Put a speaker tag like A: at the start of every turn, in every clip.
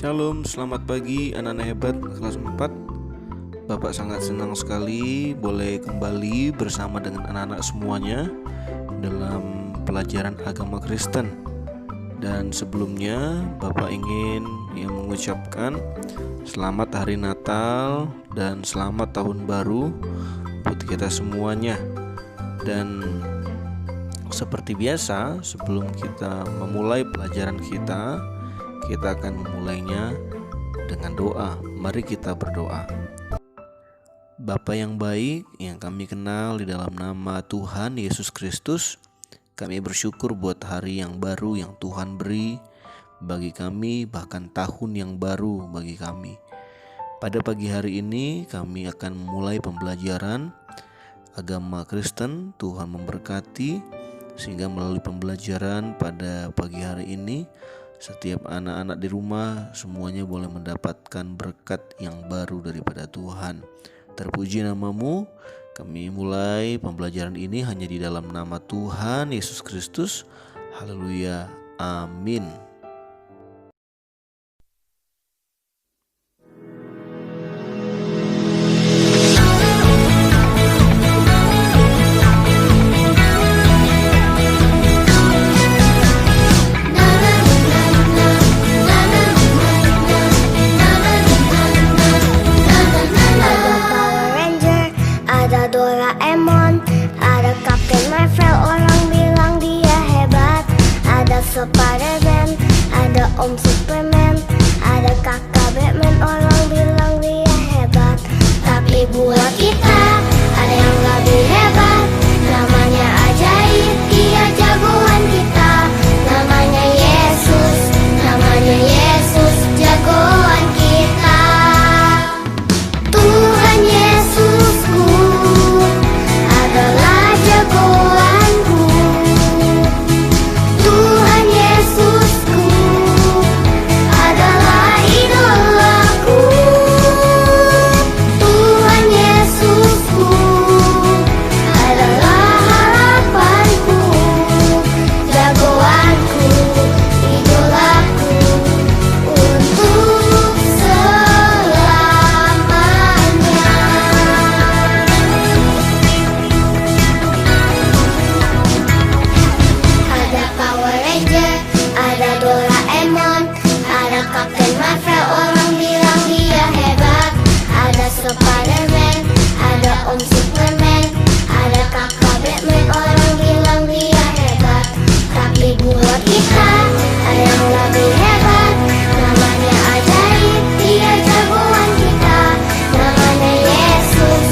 A: Shalom, selamat pagi anak-anak hebat kelas 4. Bapak sangat senang sekali boleh kembali bersama dengan anak-anak semuanya dalam pelajaran agama Kristen. Dan sebelumnya Bapak ingin mengucapkan selamat hari Natal dan selamat tahun baru buat kita semuanya. Dan seperti biasa, sebelum kita memulai pelajaran kita akan memulainya dengan doa. Mari kita berdoa. Bapa yang baik yang kami kenal di dalam nama Tuhan Yesus Kristus, kami bersyukur buat hari yang baru yang Tuhan beri bagi kami, bahkan tahun yang baru bagi kami. Pada pagi hari ini kami akan memulai pembelajaran agama Kristen. Tuhan memberkati sehingga melalui pembelajaran pada pagi hari ini setiap anak-anak di rumah semuanya boleh mendapatkan berkat yang baru daripada Tuhan. Terpuji namamu. Kami mulai pembelajaran ini hanya di dalam nama Tuhan Yesus Kristus. Haleluya. Amin.
B: Spider-Man, ada Om Superman, ada kakak Batman. Orang bilang dia hebat, tapi buat kita ada yang lebih hebat. Namanya ajaib, dia jagoan kita. Namanya Yesus, jagoan kita. Tuhan Yesusku adalah jagoanku. Tuhan Yesusku adalah idolaku. Tuhan Yesusku adalah harapanku, jagoanku, idolaku untuk selamanya. Ada Power Ranger, ada Doraemon, ada Captain Marvel. Orang bilang dia hebat. Ada Spider-Man, ada Om Superman, ada kakak Batman. Orang bilang dia hebat, tapi buat kita ada yang lebih hebat. Namanya ajaib, dia jagoan kita. Namanya Yesus,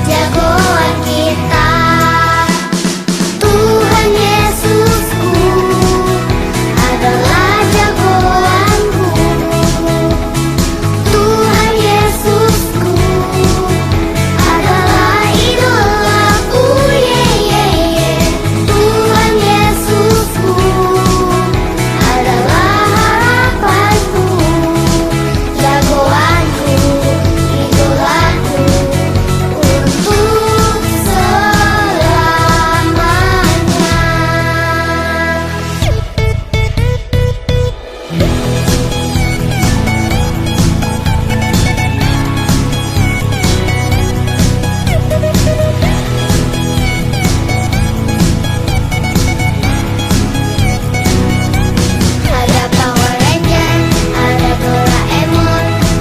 B: jagoan kita. Tuhan Yesusku adalah jagoanku. Tuhan Yesusku adalah idolaku. Tuhan Yesusku adalah harapanku, jagoanku, idolaku untuk selamanya. Ada Power Ranger, ada Doraemon,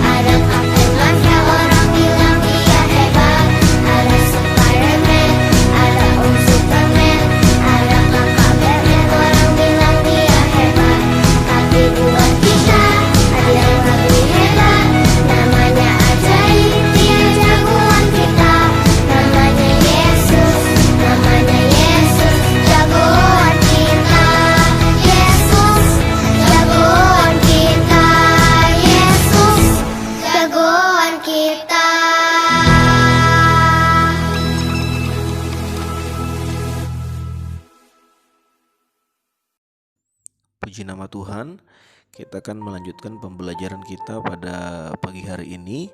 B: ada Captain Marvel. Orang bilang dia hebat. Ada Spider-Man, ada Om Superman, ada kakak Batman. Orang bilang dia hebat, tapi buat kita ada yang lebih hebat. Namanya ajaib, dia jagoan kita. Namanya Yesus, jagoan kita. Yesus, jagoan kita. Yesus, jagoan kita.
A: Puji nama Tuhan. Kita akan melanjutkan pembelajaran kita pada pagi hari ini.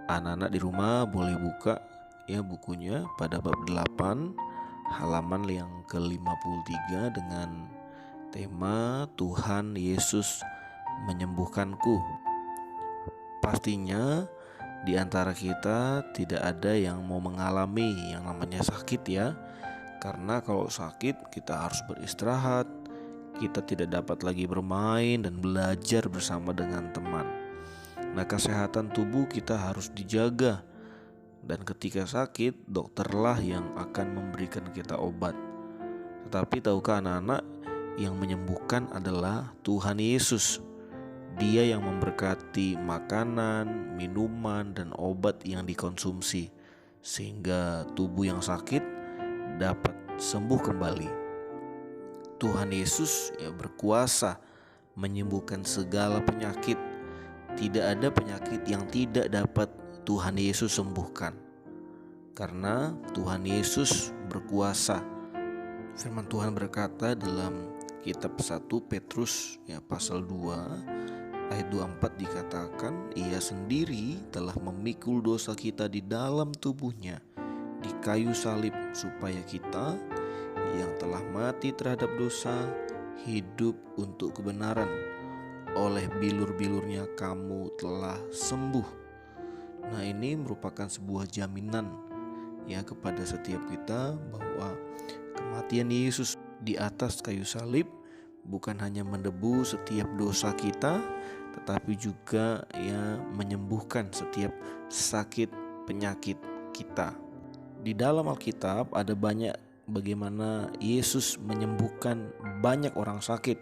A: Anak-anak di rumah boleh buka bukunya pada bab 8 halaman yang ke-53 dengan tema Tuhan Yesus menyembuhkanku. Pastinya di antara kita tidak ada yang mau mengalami yang namanya sakit ya. Karena kalau sakit kita harus beristirahat, kita tidak dapat lagi bermain dan belajar bersama dengan teman. Nah, kesehatan tubuh kita harus dijaga. Dan ketika sakit, dokterlah yang akan memberikan kita obat. Tetapi tahukah anak-anak, yang menyembuhkan adalah Tuhan Yesus. Dia yang memberkati makanan, minuman, dan obat yang dikonsumsi, sehingga tubuh yang sakit dapat sembuh kembali. Tuhan Yesus berkuasa menyembuhkan segala penyakit. Tidak ada penyakit yang tidak dapat Tuhan Yesus sembuhkan, karena Tuhan Yesus berkuasa. Firman Tuhan berkata dalam kitab 1 Petrus pasal 2 ayat 24 dikatakan, Ia sendiri telah memikul dosa kita di dalam tubuhnya di kayu salib, supaya kita yang telah mati terhadap dosa hidup untuk kebenaran. Oleh bilur-bilurnya kamu telah sembuh. Nah, ini merupakan sebuah jaminan kepada setiap kita bahwa kematian Yesus di atas kayu salib bukan hanya menebus setiap dosa kita, tetapi juga menyembuhkan setiap sakit penyakit kita. Di dalam Alkitab ada banyak bagaimana Yesus menyembuhkan banyak orang sakit.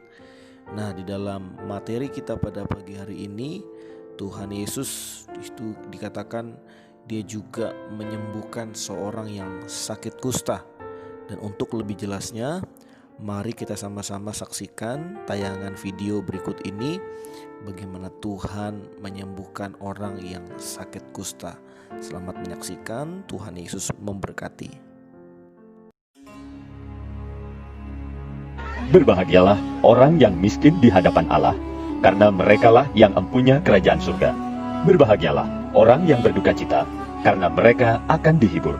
A: Nah, di dalam materi kita pada pagi hari ini, Tuhan Yesus itu dikatakan Dia juga menyembuhkan seorang yang sakit kusta. Dan untuk lebih jelasnya, mari kita sama-sama saksikan tayangan video berikut ini, bagaimana Tuhan menyembuhkan orang yang sakit kusta. Selamat menyaksikan, Tuhan Yesus memberkati.
C: Berbahagialah orang yang miskin di hadapan Allah, karena merekalah yang empunya kerajaan surga. Berbahagialah orang yang berduka cita, karena mereka akan dihibur.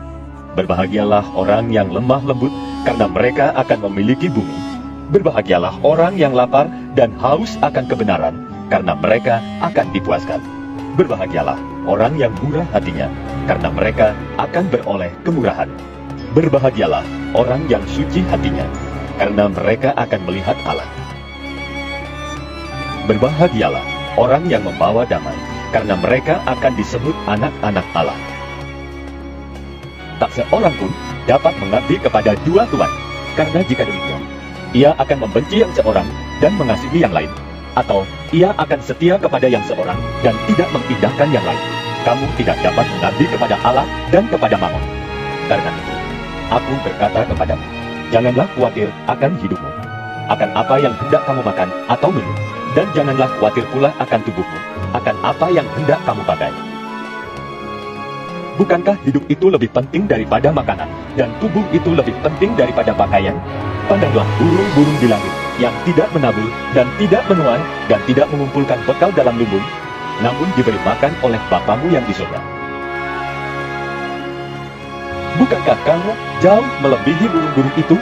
C: Berbahagialah orang yang lemah lembut, karena mereka akan memiliki bumi. Berbahagialah orang yang lapar dan haus akan kebenaran, karena mereka akan dipuaskan. Berbahagialah orang yang murah hatinya, karena mereka akan beroleh kemurahan. Berbahagialah orang yang suci hatinya, karena mereka akan melihat Allah. Berbahagialah orang yang membawa damai, karena mereka akan disebut anak-anak Allah. Tak seorang pun dapat mengabdi kepada dua tuan, karena jika demikian, ia akan membenci yang seorang dan mengasihi yang lain, atau ia akan setia kepada yang seorang dan tidak mengindahkan yang lain. Kamu tidak dapat mengabdi kepada Allah dan kepada Mammon. Karena itu, aku berkata kepadamu, janganlah khawatir akan hidupmu, akan apa yang hendak kamu makan atau minum, dan janganlah khawatir pula akan tubuhmu, akan apa yang hendak kamu pakai. Bukankah hidup itu lebih penting daripada makanan, dan tubuh itu lebih penting daripada pakaian? Pandanglah burung-burung di langit, yang tidak menabur, dan tidak menuai, dan tidak mengumpulkan bekal dalam lumbung, namun diberi makan oleh Bapamu yang di surga. Bukankah kamu jauh melebihi burung-burung itu?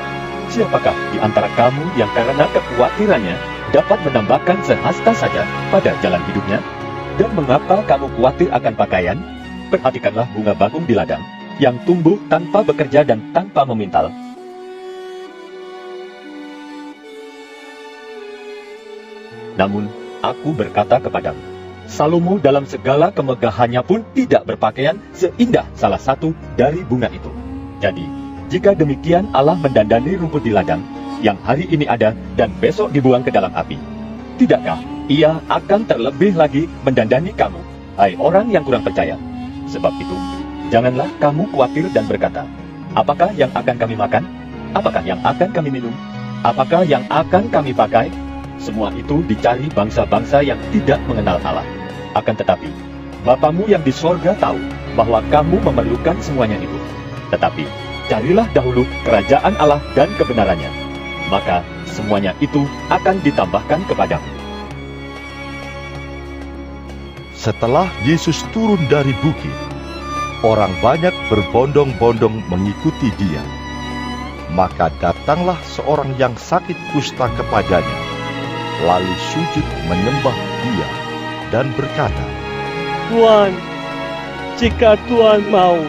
C: Siapakah di antara kamu yang karena kekhawatirannya dapat menambahkan sehasta saja pada jalan hidupnya? Dan mengapa kamu khawatir akan pakaian? Perhatikanlah bunga bakung di ladang, yang tumbuh tanpa bekerja dan tanpa memintal. Namun, aku berkata kepadamu, Salomo dalam segala kemegahannya pun tidak berpakaian seindah salah satu dari bunga itu. Jadi, jika demikian Allah mendandani rumput di ladang, yang hari ini ada dan besok dibuang ke dalam api, tidakkah Ia akan terlebih lagi mendandani kamu, hai orang yang kurang percaya? Sebab itu, janganlah kamu khawatir dan berkata, apakah yang akan kami makan? Apakah yang akan kami minum? Apakah yang akan kami pakai? Semua itu dicari bangsa-bangsa yang tidak mengenal Allah. Akan tetapi, Bapamu yang di sorga tahu bahwa kamu memerlukan semuanya itu. Tetapi, carilah dahulu kerajaan Allah dan kebenarannya, maka semuanya itu akan ditambahkan kepadamu.
D: Setelah Yesus turun dari bukit, orang banyak berbondong-bondong mengikuti Dia. Maka datanglah seorang yang sakit kusta kepadanya, lalu sujud menyembah dia dan berkata,
E: Tuan, jika Tuan mau,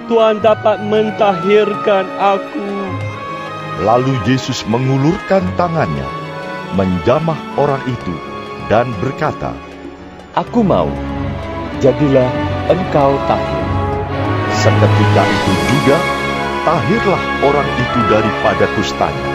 E: Tuan dapat mentahirkan aku.
D: Lalu Yesus mengulurkan tangannya, menjamah orang itu, dan berkata,
C: Aku mau, jadilah engkau tahir.
D: seketika itu juga tahirlah orang itu daripada kustanya.